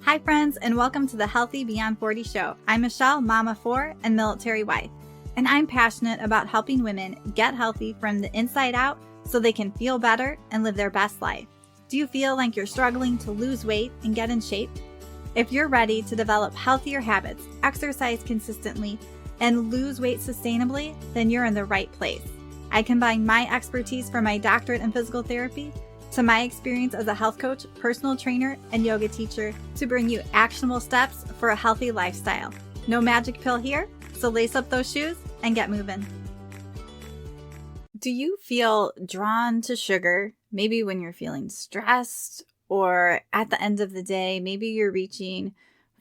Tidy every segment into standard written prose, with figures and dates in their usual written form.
Hi friends, and welcome to the Healthy Beyond 40 show. I'm Michele, mama of 4 and military wife, and I'm passionate about helping women get healthy from the inside out so they can feel better and live their best life. Do you feel like you're struggling to lose weight and get in shape? If you're ready to develop healthier habits, exercise consistently, and lose weight sustainably, then you're in the right place. I combine my expertise from my doctorate in physical therapy to my experience as a health coach, personal trainer, and yoga teacher to bring you actionable steps for a healthy lifestyle. No magic pill here, so lace up those shoes and get moving. Do you feel drawn to sugar? Maybe when you're feeling stressed or at the end of the day, maybe you're reaching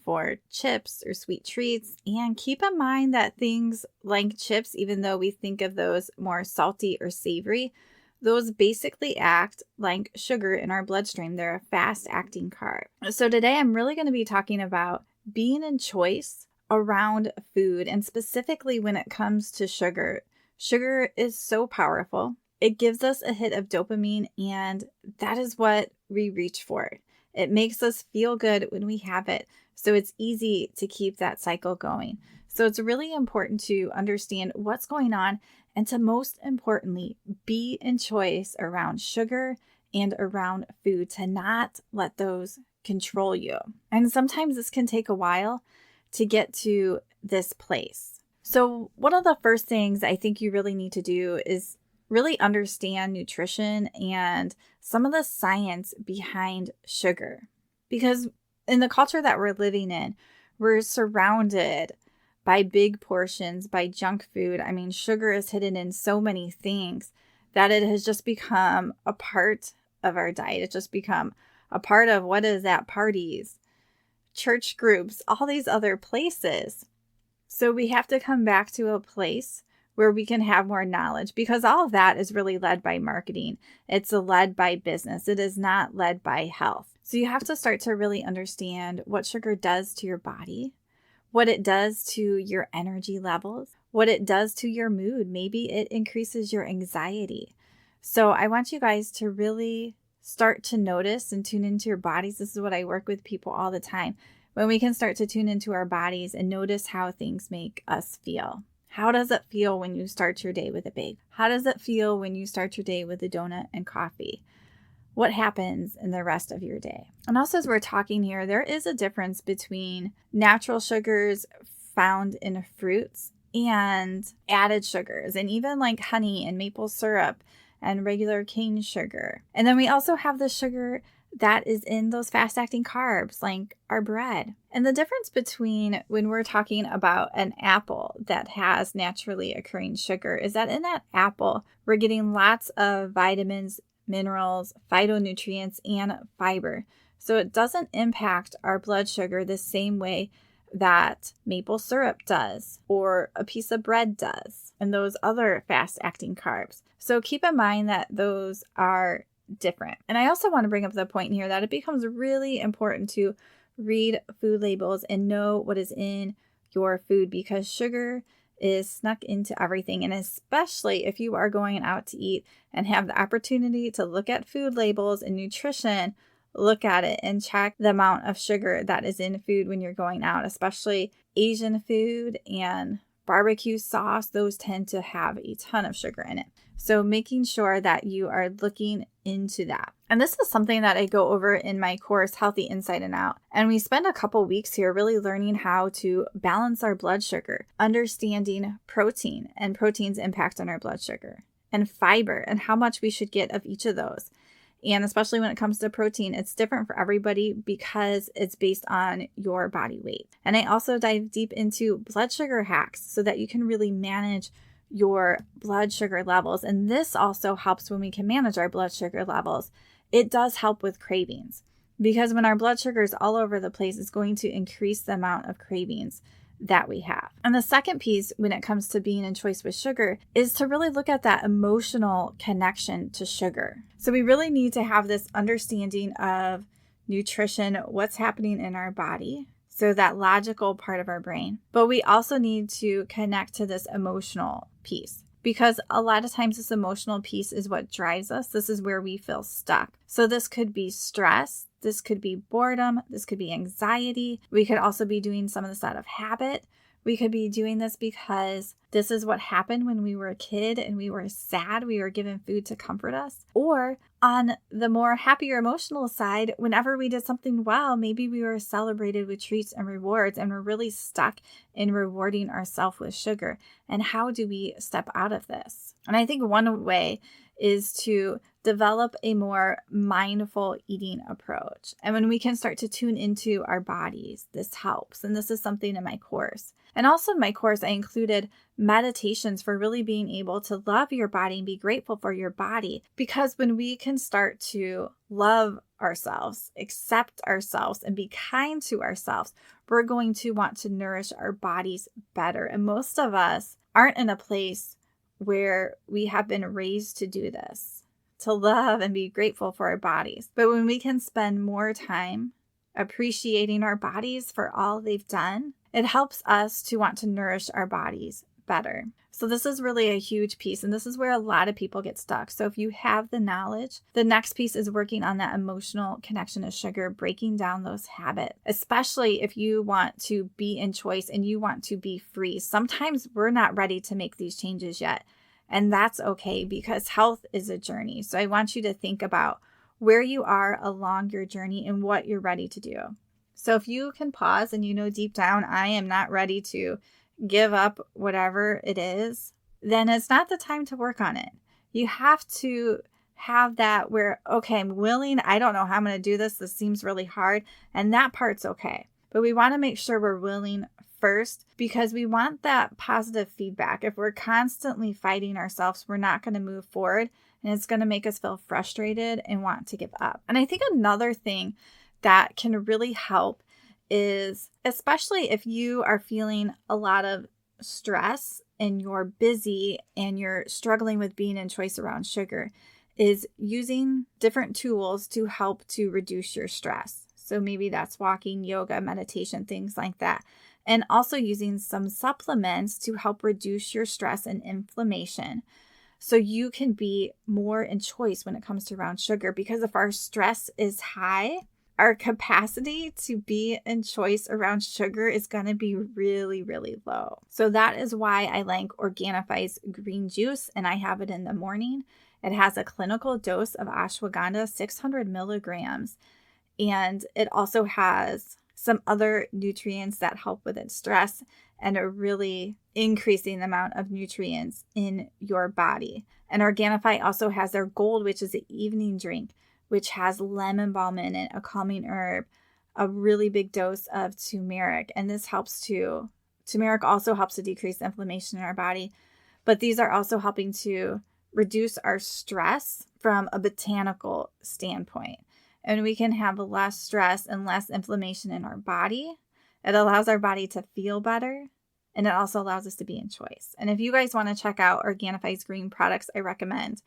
for chips or sweet treats. And keep in mind that things like chips, even though we think of those more salty or savory, those basically act like sugar in our bloodstream. They're a fast-acting carb. So today I'm really going to be talking about being in choice around food, and specifically when it comes to sugar. Sugar is so powerful. It gives us a hit of dopamine, and that is what we reach for. It makes us feel good when we have it, so it's easy to keep that cycle going. So it's really important to understand what's going on and to most importantly, be in choice around sugar and around food, to not let those control you. And sometimes this can take a while to get to this place. So one of the first things I think you really need to do is really understand nutrition and some of the science behind sugar. Because in the culture that we're living in, we're surrounded by big portions, by junk food. I mean, sugar is hidden in so many things that it has just become a part of our diet. It's just become a part of what is at parties, church groups, all these other places. So we have to come back to a place where we can have more knowledge, because all of that is really led by marketing. It's led by business. It is not led by health. So you have to start to really understand what sugar does to your body, what it does to your energy levels, what it does to your mood. Maybe it increases your anxiety. So I want you guys to really start to notice and tune into your bodies. This is what I work with people all the time. When we can start to tune into our bodies and notice how things make us feel. How does it feel when you start your day with a bake? How does it feel when you start your day with a donut and coffee? What happens in the rest of your day? And also, as we're talking here, there is a difference between natural sugars found in fruits and added sugars, and even like honey and maple syrup and regular cane sugar. And then we also have the sugar that is in those fast-acting carbs, like our bread. And the difference between when we're talking about an apple that has naturally occurring sugar is that in that apple, we're getting lots of vitamins, minerals, phytonutrients, and fiber. So it doesn't impact our blood sugar the same way that maple syrup does, or a piece of bread does, and those other fast-acting carbs. So keep in mind that those are different. And I also want to bring up the point here that it becomes really important to read food labels and know what is in your food, because sugar is snuck into everything. And especially if you are going out to eat and have the opportunity to look at food labels and nutrition, look at it and check the amount of sugar that is in food when you're going out, especially Asian food and barbecue sauce. Those tend to have a ton of sugar in it. So making sure that you are looking into that. And this is something that I go over in my course, Healthy Inside and Out. And we spend a couple weeks here really learning how to balance our blood sugar, understanding protein and protein's impact on our blood sugar, and fiber and how much we should get of each of those. And especially when it comes to protein, it's different for everybody because it's based on your body weight. And I also dive deep into blood sugar hacks so that you can really manage your blood sugar levels. And this also helps when we can manage our blood sugar levels. It does help with cravings, because when our blood sugar is all over the place, it's going to increase the amount of cravings that we have. And the second piece when it comes to being in choice with sugar is to really look at that emotional connection to sugar. So we really need to have this understanding of nutrition, what's happening in our body, so that logical part of our brain. But we also need to connect to this emotional piece, because a lot of times this emotional piece is what drives us. This is where we feel stuck. So this could be stress. This could be boredom. This could be anxiety. We could also be doing some of this out of habit. We could be doing this because this is what happened when we were a kid and we were sad. We were given food to comfort us. Or on the more happier emotional side, whenever we did something well, maybe we were celebrated with treats and rewards and we're really stuck in rewarding ourselves with sugar. And how do we step out of this? And I think one way is to develop a more mindful eating approach. And when we can start to tune into our bodies, this helps. And this is something in my course. And also in my course, I included meditations for really being able to love your body and be grateful for your body. Because when we can start to love ourselves, accept ourselves, and be kind to ourselves, we're going to want to nourish our bodies better. And most of us aren't in a place where we have been raised to do this, to love and be grateful for our bodies. But when we can spend more time appreciating our bodies for all they've done, it helps us to want to nourish our bodies better. So this is really a huge piece, and this is where a lot of people get stuck. So if you have the knowledge, the next piece is working on that emotional connection to sugar, breaking down those habits, especially if you want to be in choice and you want to be free. Sometimes we're not ready to make these changes yet, and that's okay because health is a journey. So I want you to think about where you are along your journey and what you're ready to do. So if you can pause and you know deep down, I am not ready to give up whatever it is, then it's not the time to work on it. You have to have that where, okay, I'm willing. I don't know how I'm going to do this. This seems really hard. And that part's okay. But we want to make sure we're willing first because we want that positive feedback. If we're constantly fighting ourselves, we're not going to move forward and it's going to make us feel frustrated and want to give up. And I think another thing that can really help is, especially if you are feeling a lot of stress and you're busy and you're struggling with being in choice around sugar, is using different tools to help to reduce your stress. So maybe that's walking, yoga, meditation, things like that. And also using some supplements to help reduce your stress and inflammation. So you can be more in choice when it comes to around sugar, because if our stress is high, our capacity to be in choice around sugar is going to be really, really low. So that is why I like Organifi's green juice, and I have it in the morning. It has a clinical dose of ashwagandha, 600 milligrams, and it also has some other nutrients that help with its stress and are really increasing the amount of nutrients in your body. And Organifi also has their gold, which is an evening drink, which has lemon balm in it, a calming herb, a really big dose of turmeric. And this turmeric also helps to decrease inflammation in our body. But these are also helping to reduce our stress from a botanical standpoint. And we can have less stress and less inflammation in our body. It allows our body to feel better. And it also allows us to be in choice. And if you guys want to check out Organifi's green products, I recommend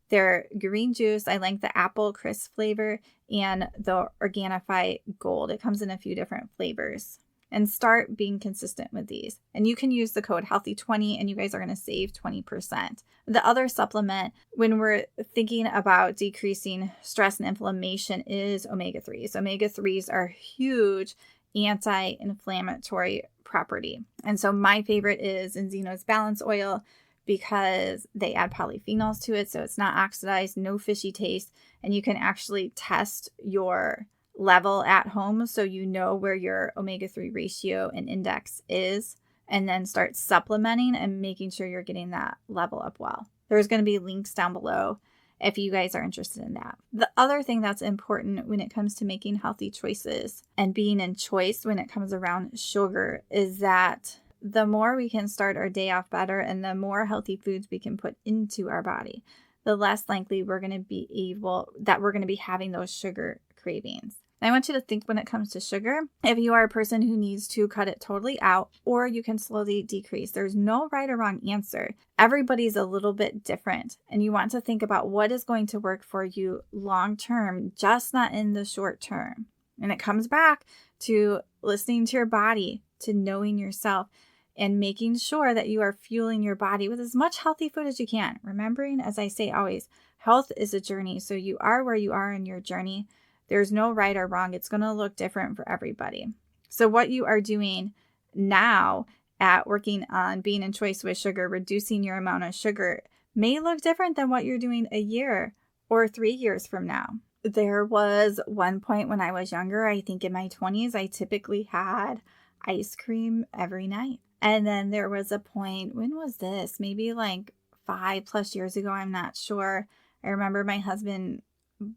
their green juice. I like the apple crisp flavor and the Organifi gold. It comes in a few different flavors. And start being consistent with these. And you can use the code healthy20 and you guys are going to save 20%. The other supplement when we're thinking about decreasing stress and inflammation is omega-3s. Omega-3s are huge anti-inflammatory property. And so my favorite is Enzino's Balance Oil, because they add polyphenols to it, so it's not oxidized, no fishy taste, and you can actually test your level at home so you know where your omega-3 ratio and index is, and then start supplementing and making sure you're getting that level up well. There's going to be links down below if you guys are interested in that. The other thing that's important when it comes to making healthy choices and being in choice when it comes around sugar is that the more we can start our day off better and the more healthy foods we can put into our body, the less likely we're going to be having those sugar cravings. I want you to think when it comes to sugar, if you are a person who needs to cut it totally out, or you can slowly decrease. There's no right or wrong answer. Everybody's a little bit different, and you want to think about what is going to work for you long term, just not in the short term. And it comes back to listening to your body, to knowing yourself, and making sure that you are fueling your body with as much healthy food as you can. Remembering, as I say always, health is a journey. So you are where you are in your journey. There's no right or wrong. It's going to look different for everybody. So what you are doing now at working on being in choice with sugar, reducing your amount of sugar, may look different than what you're doing a year or 3 years from now. There was one point when I was younger, I think in my 20s, I typically had ice cream every night. And then there was a point, when was this? Maybe like 5+ years ago, I'm not sure. I remember my husband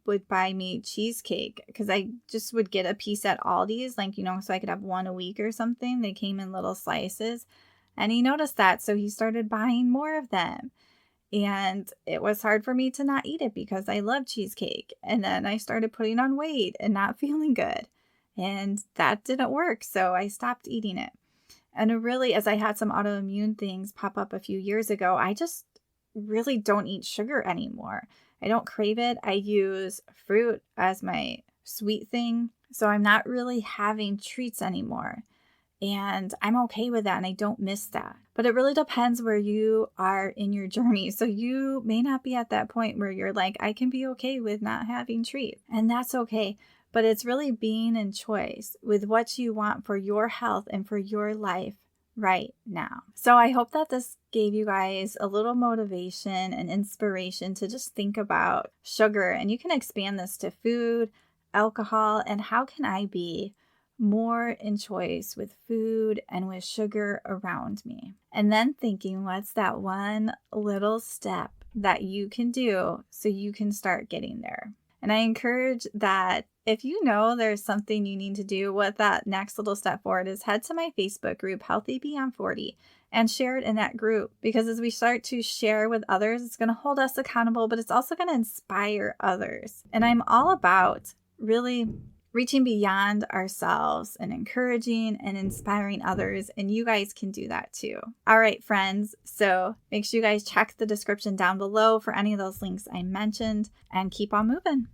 would buy me cheesecake because I just would get a piece at Aldi's, like, so I could have one a week or something. They came in little slices, and he noticed that. So he started buying more of them. And it was hard for me to not eat it because I love cheesecake. And then I started putting on weight and not feeling good. And that didn't work. So I stopped eating it. And really, as I had some autoimmune things pop up a few years ago, I just really don't eat sugar anymore. I don't crave it. I use fruit as my sweet thing. So I'm not really having treats anymore. And I'm okay with that, and I don't miss that. But it really depends where you are in your journey. So you may not be at that point where you're like, I can be okay with not having treats. And that's okay. But it's really being in choice with what you want for your health and for your life right now. So I hope that this gave you guys a little motivation and inspiration to just think about sugar. And you can expand this to food, alcohol, and how can I be more in choice with food and with sugar around me. And then thinking, what's that one little step that you can do so you can start getting there? And I encourage that if you know there's something you need to do, what that next little step forward is, head to my Facebook group, Healthy Beyond 40, and share it in that group. Because as we start to share with others, it's going to hold us accountable, but it's also going to inspire others. And I'm all about really reaching beyond ourselves and encouraging and inspiring others. And you guys can do that too. All right, friends. So make sure you guys check the description down below for any of those links I mentioned, and keep on moving.